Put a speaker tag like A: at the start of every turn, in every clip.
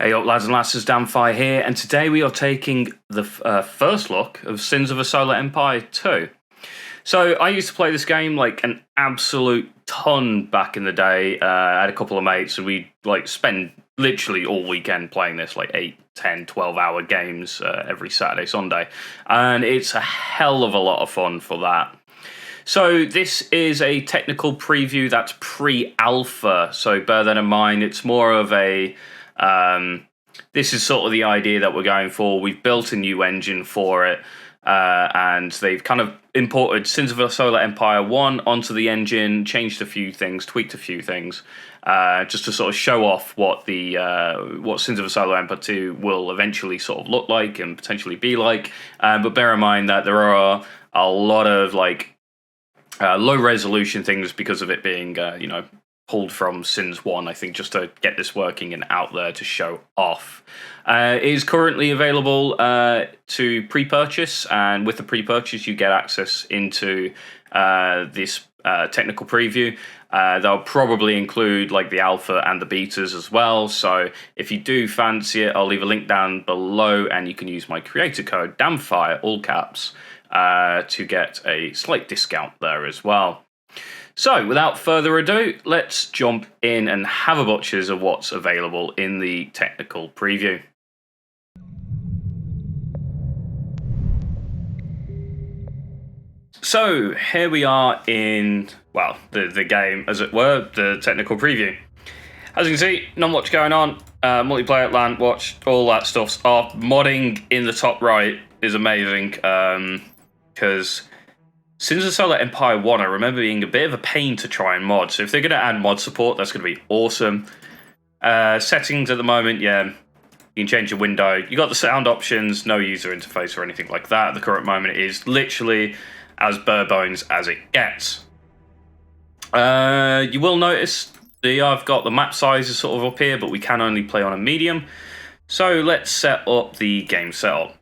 A: Hey up lads and lasses, Damphyre here, and today we are taking the first look of Sins of a Solar Empire 2. So I used to play this game like an absolute ton back in the day. I had a couple of mates and we'd like spend literally all weekend playing this, like 8, 10, 12-hour games every Saturday, Sunday. And it's a hell of a lot of fun for that. So this is a technical preview that's pre-alpha, so bear that in mind. It's more of a... this is sort of the idea that we're going for. We've built a new engine for it, and they've kind of imported Sins of a Solar Empire 1 onto the engine, changed a few things, tweaked a few things, just to sort of show off what what Sins of a Solar Empire 2 will eventually sort of look like and potentially be like. But bear in mind that there are a lot of like low resolution things because of it being, pulled from Sins 1, I think, just to get this working and out there to show off. It is currently available to pre-purchase, and with the pre-purchase you get access into this technical preview. They'll probably include like the alpha and the betas as well, so if you do fancy it, I'll leave a link down below and you can use my creator code, Damphyre, all caps, to get a slight discount there as well. So, without further ado, let's jump in and have a butchers of what's available in the technical preview. So, here we are in, well, the game, as it were, the technical preview. As you can see, not much going on. Multiplayer, land, watch, all that stuff's off. Modding in the top right is amazing, because... Sins of Solar Empire 1, I remember being a bit of a pain to try and mod, so if they're going to add mod support, that's going to be awesome. Settings at the moment, yeah, you can change your window. You got the sound options, no user interface or anything like that. At the current moment, it is literally as bare bones as it gets. You will notice I've got the map sizes sort of up here, but we can only play on a medium. So let's set up the game setup.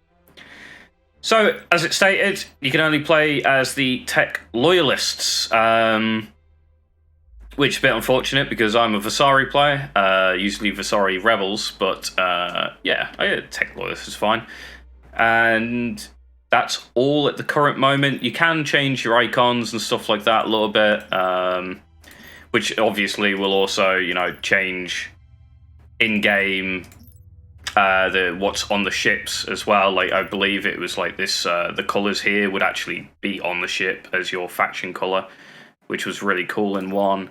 A: So, as it stated, you can only play as the Tech Loyalists, which is a bit unfortunate because I'm a Visari player, usually Visari Rebels, but yeah, Tech Loyalists is fine. And that's all at the current moment. You can change your icons and stuff like that a little bit, which obviously will also, change in-game what's on the ships as well. Like, I believe it was like this, the colours here would actually be on the ship as your faction colour, which was really cool in 1.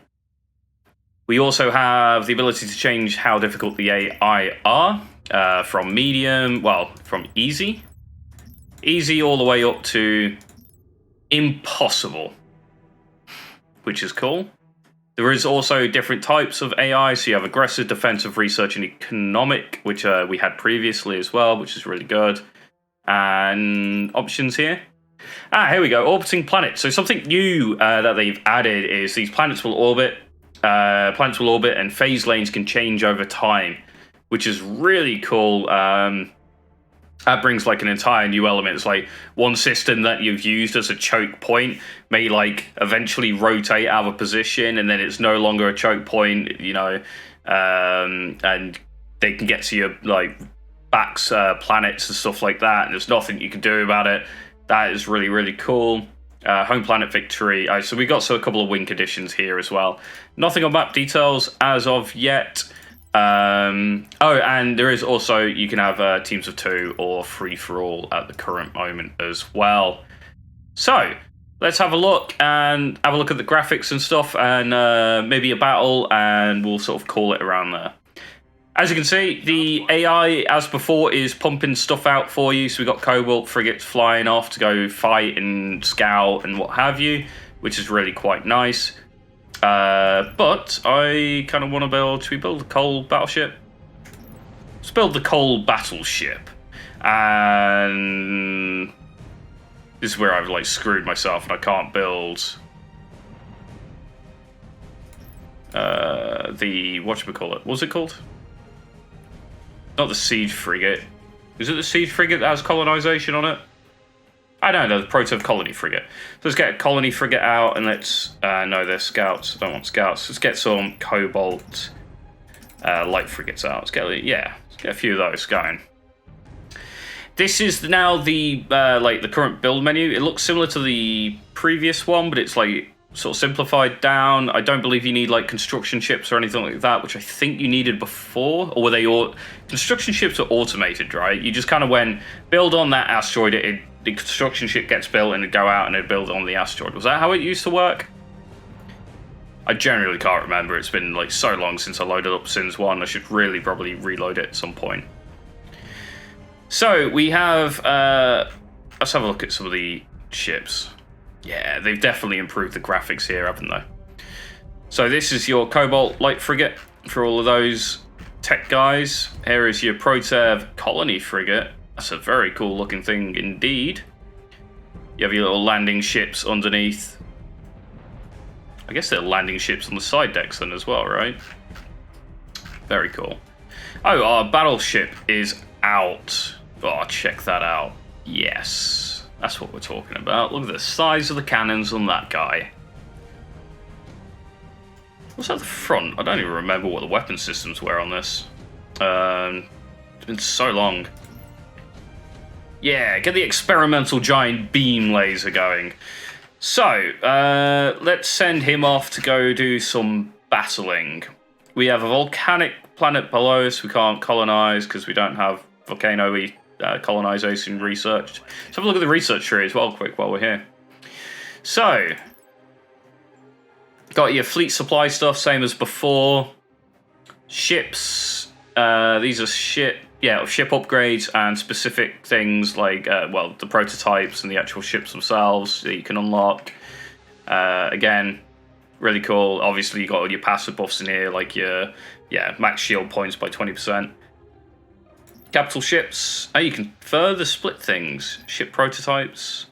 A: We also have the ability to change how difficult the AI are, from medium, well, from easy all the way up to impossible, which is cool. There is also different types of AI, so you have aggressive, defensive, research, and economic, which we had previously as well, which is really good. And options here. Here we go, orbiting planets. So something new that they've added is these planets will orbit. And phase lanes can change over time, which is really cool. That brings like an entire new element. It's like one system that you've used as a choke point may like eventually rotate out of position, and then it's no longer a choke point, and they can get to your like backs, planets and stuff like that, and there's nothing you can do about it. That is really, really cool. Home planet victory. So we got a couple of wing conditions here as well. Nothing on map details as of yet. And there is also, you can have teams of 2 or free-for-all at the current moment as well. So, let's have a look at the graphics and stuff, and maybe a battle, and we'll sort of call it around there. As you can see, the AI, as before, is pumping stuff out for you. So we've got Cobalt frigates flying off to go fight and scout and what have you, which is really quite nice. But I kind of want to build a coal battleship. Let's build the coal battleship. And this is where I've like screwed myself and I can't build whatchamacallit? What's it called? Not the siege frigate. Is it the siege frigate that has colonization on it? I don't know, the Proto Colony frigate. So let's get a colony frigate out and let's... no, they're scouts. I don't want scouts. Let's get some Cobalt light frigates out. Let's get a few of those going. This is now the like the current build menu. It looks similar to the previous one, but it's like sort of simplified down. I don't believe you need like construction ships or anything like that, which I think you needed before. Or were they all construction ships are automated, right? You just kind of went build on that asteroid. The construction ship gets built and it'd go out and it'd build on the asteroid. Was that how it used to work? I generally can't remember. It's been like so long since I loaded up Sins 1. I should really probably reload it at some point. So we have, let's have a look at some of the ships. Yeah, they've definitely improved the graphics here, haven't they? So this is your Cobalt light frigate for all of those tech guys. Here is your Protev colony frigate. That's a very cool looking thing indeed. You have your little landing ships underneath. I guess they're landing ships on the side decks then as well, right? Very cool. Oh, our battleship is out. Oh, check that out. Yes, that's what we're talking about. Look at the size of the cannons on that guy. What's at the front? I don't even remember what the weapon systems were on this. It's been so long. Yeah, get the experimental giant beam laser going. So, let's send him off to go do some battling. We have a volcanic planet below us we can't colonize because we don't have volcano colonization researched. Let's have a look at the research tree as well quick while we're here. So, got your fleet supply stuff, same as before. Ships, these are ship upgrades and specific things like, well, the prototypes and the actual ships themselves that you can unlock. Again, really cool. Obviously, you got all your passive buffs in here, like your, max shield points by 20%. Capital ships. Oh, you can further split things. Ship prototypes.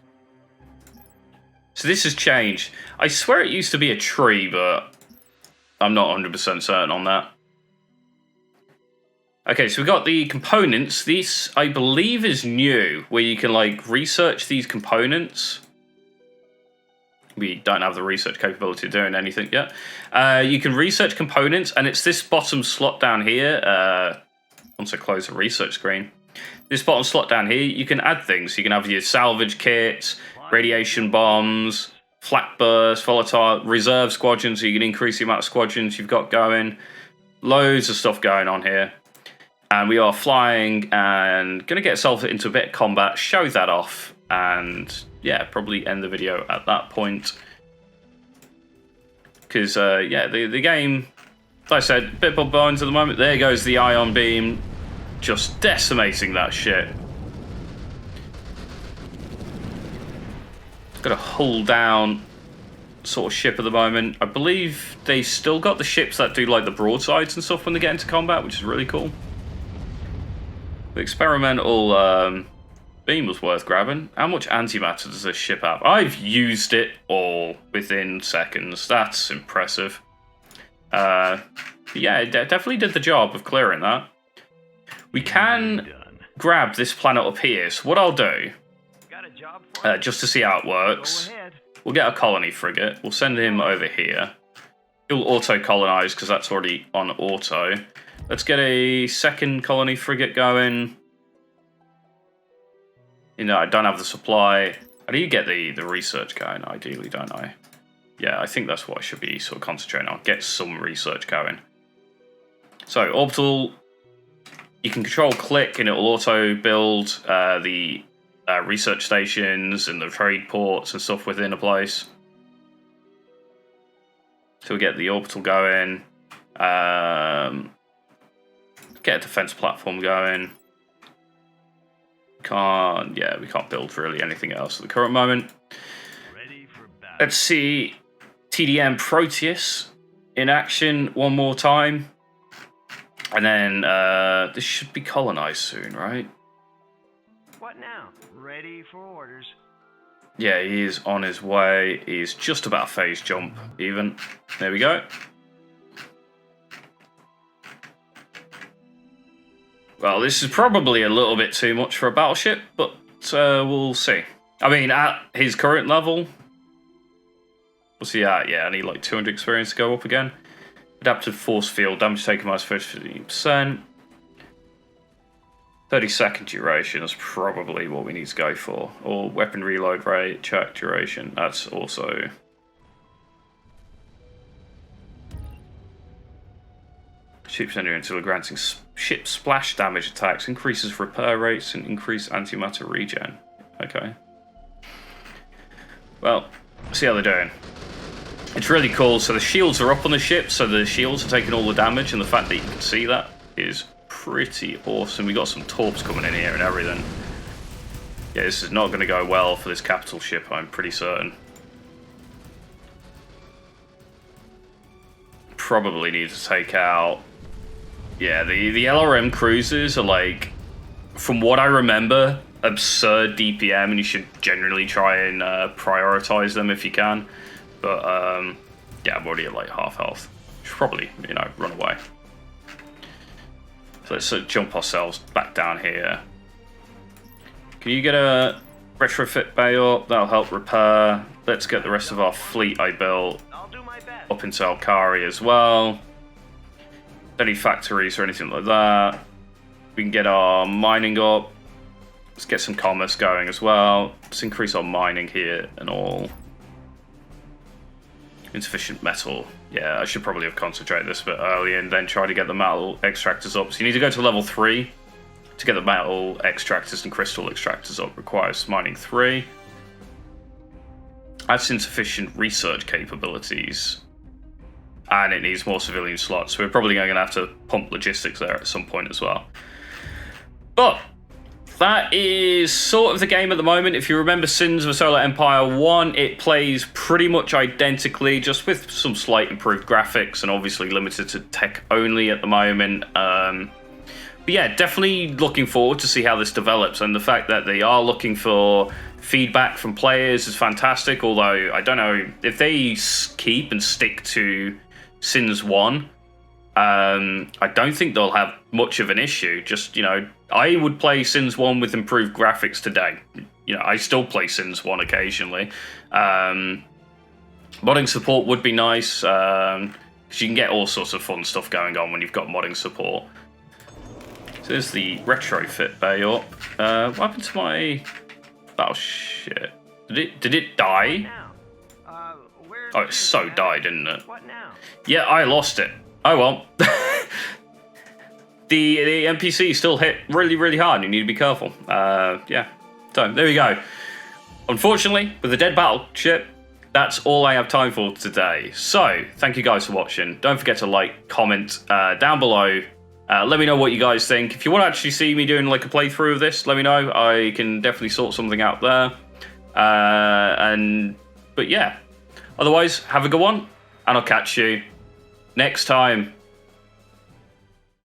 A: So this has changed. I swear it used to be a tree, but I'm not 100% certain on that. Okay, so we've got the components. This, I believe, is new, where you can, like, research these components. We don't have the research capability of doing anything yet. You can research components, and it's this bottom slot down here. Once I close the research screen. This bottom slot down here, you can add things. You can have your salvage kits, radiation bombs, flak burst, volatile, reserve squadrons, so you can increase the amount of squadrons you've got going. Loads of stuff going on here. And we are flying and going to get ourselves into a bit of combat, show that off, and yeah, probably end the video at that point. Because, yeah, the game, like I said, bit of bones at the moment. There goes the ion beam, just decimating that shit. Got a hull down sort of ship at the moment. I believe they still got the ships that do like the broadsides and stuff when they get into combat, which is really cool. The experimental beam was worth grabbing. How much antimatter does this ship have? I've used it all within seconds. That's impressive. Yeah, it definitely did the job of clearing that. We can grab this planet up here. So what I'll do, just to see how it works, we'll get a colony frigate. We'll send him over here. He'll auto-colonize because that's already on auto. Let's get a second colony frigate going. You know, I don't have the supply. How do you get the research going, ideally, don't I? Yeah, I think that's what I should be sort of concentrating on. Get some research going. So, orbital, you can control click and it will auto-build the research stations and the trade ports and stuff within a place. So we get the orbital going. Get a defense platform going. We can't build really anything else at the current moment. Let's see TDM Proteus in action one more time. And then this should be colonized soon, right?
B: What now? Ready for orders.
A: Yeah, he is on his way. He's just about phase jump, even. There we go. Well, this is probably a little bit too much for a battleship, but we'll see. I mean, at his current level, what's he at? Yeah, I need like 200 experience to go up again. Adaptive force field, damage taken minus 15%. 30-second duration is probably what we need to go for. Or weapon reload rate, check duration. That's also... Ship's energy until granting ship splash damage attacks, increases repair rates, and increase antimatter regen. Okay. Well, see how they're doing. It's really cool. So the shields are up on the ship, so the shields are taking all the damage, and the fact that you can see that is pretty awesome. We got some torps coming in here and everything. Yeah, this is not going to go well for this capital ship, I'm pretty certain. Probably need to take out... Yeah, the LRM cruisers are like, from what I remember, absurd DPM, and you should generally try and prioritize them if you can. But yeah, I'm already at like half health. Should probably, you know, run away. So let's jump ourselves back down here. Can you get a retrofit bay up? That'll help repair. Let's get the rest of our fleet I built up into Alkari as well. Any factories or anything like that. We can get our mining up. Let's get some commerce going as well. Let's increase our mining here and all. Insufficient metal. Yeah, I should probably have concentrated this a bit earlier and then try to get the metal extractors up. So you need to go to level 3 to get the metal extractors and crystal extractors up. Requires mining 3. That's insufficient research capabilities. And it needs more civilian slots. So we're probably going to have to pump logistics there at some point as well. But that is sort of the game at the moment. If you remember Sins of a Solar Empire 1, it plays pretty much identically, just with some slight improved graphics and obviously limited to tech only at the moment. But yeah, definitely looking forward to see how this develops, and the fact that they are looking for feedback from players is fantastic, although I don't know if they keep and stick to Sins 1, I don't think they'll have much of an issue. Just, you know, I would play Sins 1 with improved graphics today. You know, I still play Sins 1 occasionally. Modding support would be nice, because you can get all sorts of fun stuff going on when you've got modding support. So there's the retrofit bay up. What happened to my battleship? Did it die? Oh, it so died, didn't it?
B: What now?
A: Yeah, I lost it. Oh well. The NPC still hit really, really hard. You need to be careful. Yeah. So there we go. Unfortunately, with the dead battleship, that's all I have time for today. So thank you guys for watching. Don't forget to like, comment down below. Let me know what you guys think. If you want to actually see me doing like a playthrough of this, let me know. I can definitely sort something out there. But yeah. Otherwise, have a good one, and I'll catch you next time.